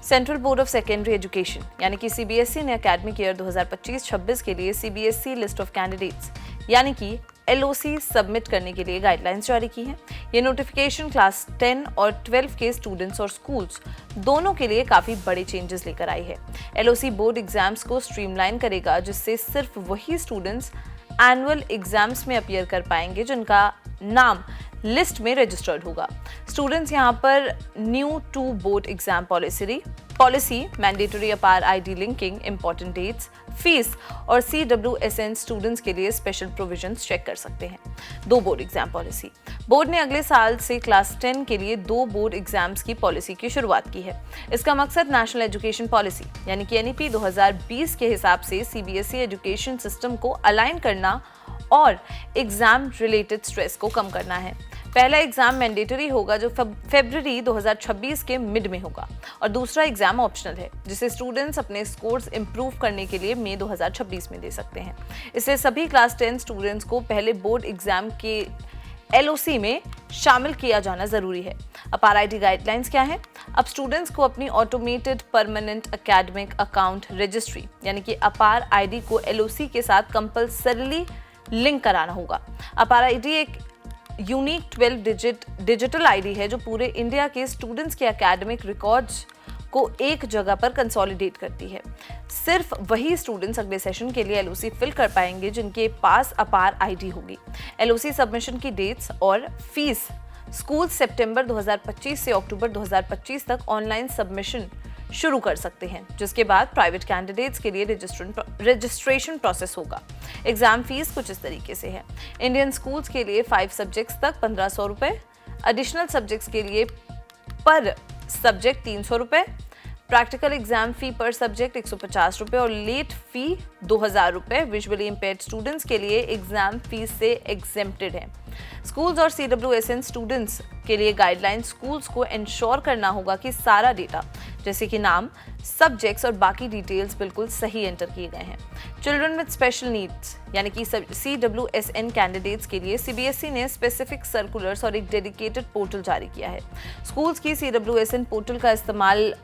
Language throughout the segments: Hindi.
Central board of secondary education यानी कि सीबीएसई ने एकेडमिक ईयर 2025-26 के लिए सीबीएसई लिस्ट ऑफ कैंडिडेट्स यानी कि एलओसी सबमिट करने के लिए गाइडलाइंस जारी की हैं। ये नोटिफिकेशन क्लास 10 और 12 के स्टूडेंट्स और स्कूल्स दोनों के लिए काफ़ी बड़े चेंजेस लेकर आई है। एलओसी बोर्ड एग्जाम्स को स्ट्रीमलाइन करेगा, जिससे सिर्फ वही स्टूडेंट्स एनुअल एग्जाम्स में अपीयर कर पाएंगे जिनका नाम लिस्ट में रजिस्टर्ड होगा। स्टूडेंट्स यहाँ पर new two board exam policy, mandatory APAAR ID linking, important dates, fees और CWSN स्टूडेंट्स के लिए स्पेशल प्रोविजंस चेक कर सकते हैं। 2 बोर्ड एग्जाम पॉलिसी। बोर्ड ने अगले साल से क्लास 10 के लिए 2 बोर्ड एग्जाम्स की पॉलिसी की शुरुआत की है। इसका मकसद नेशनल एजुकेशन पॉलिसी यानी कि NEP 2020 के हिसाब से सीबीएसई एजुकेशन सिस्टम को अलाइन करना और एग्जाम रिलेटेड स्ट्रेस को कम करना है। पहला एग्जाम मैंडेटरी होगा जो फरवरी 2026 के मिड में होगा और दूसरा एग्जाम ऑप्शनल है जिसे स्टूडेंट्स अपने स्कोर्स इंप्रूव करने के लिए मई 2026 में दे सकते हैं। इसलिए सभी क्लास 10 स्टूडेंट्स को पहले बोर्ड एग्जाम के एलओसी में शामिल किया जाना जरूरी है। अपार आईडी गाइडलाइंस क्या है? अब स्टूडेंट्स को अपनी automated permanent academic account registry यानी कि अपार आईडी को एलओसी के साथ कंपल्सरीली लिंक कराना होगा। अपार आईडी एक यूनिक 12 डिजिट डिजिटल आईडी है जो पूरे इंडिया के स्टूडेंट्स के एकेडमिक रिकॉर्ड्स को एक जगह पर कंसोलिडेट करती है। सिर्फ वही स्टूडेंट्स अगले सेशन के लिए एलओसी फिल कर पाएंगे जिनके पास अपार आईडी होगी। एलओसी सबमिशन की डेट्स और फीस स्कूल सितंबर 2025 से अक्टूबर 2025 तक ऑनलाइन सबमिशन शुरू कर सकते हैं, जिसके बाद प्राइवेट कैंडिडेट्स के लिए रजिस्ट्रेशन प्रोसेस होगा। एग्जाम फीस कुछ इस तरीके से है। इंडियन स्कूल्स के लिए 5 सब्जेक्ट्स तक 1500 रुपये, एडिशनल सब्जेक्ट्स के लिए पर सब्जेक्ट 300 रुपये, प्रैक्टिकल एग्जाम फी पर सब्जेक्ट 150 रुपये और लेट फी 2000 रुपये विजुअली इम्पेयर्ड स्टूडेंट्स के लिए एग्जाम फीस से एग्जेम्प्टेड है। स्कूल्स और CWSN स्टूडेंट्स के लिए गाइडलाइंस स्कूल्स को इंश्योर करना होगा कि सारा डेटा जैसे कि नाम, सब्जेक्ट्स और बाकी डिटेल्स बिल्कुल सही एंटर किए गए हैं। चिल्ड्रन विद स्पेशल नीड्स यानी कि CWSN कैंडिडेट्स के लिए सीबीएसई ने स्पेसिफिक सर्कुलर्स और एक डेडिकेटेड पोर्टल जारी किया है। स्कूल्स की CWSN पोर्टल का इस्तेमाल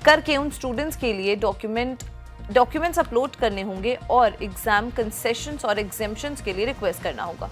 करके उन स्टूडेंट्स के लिए डॉक्यूमेंट्स अपलोड करने होंगे और एग्जाम कंसेशंस और एग्जेम्पशंस के लिए रिक्वेस्ट करना होगा।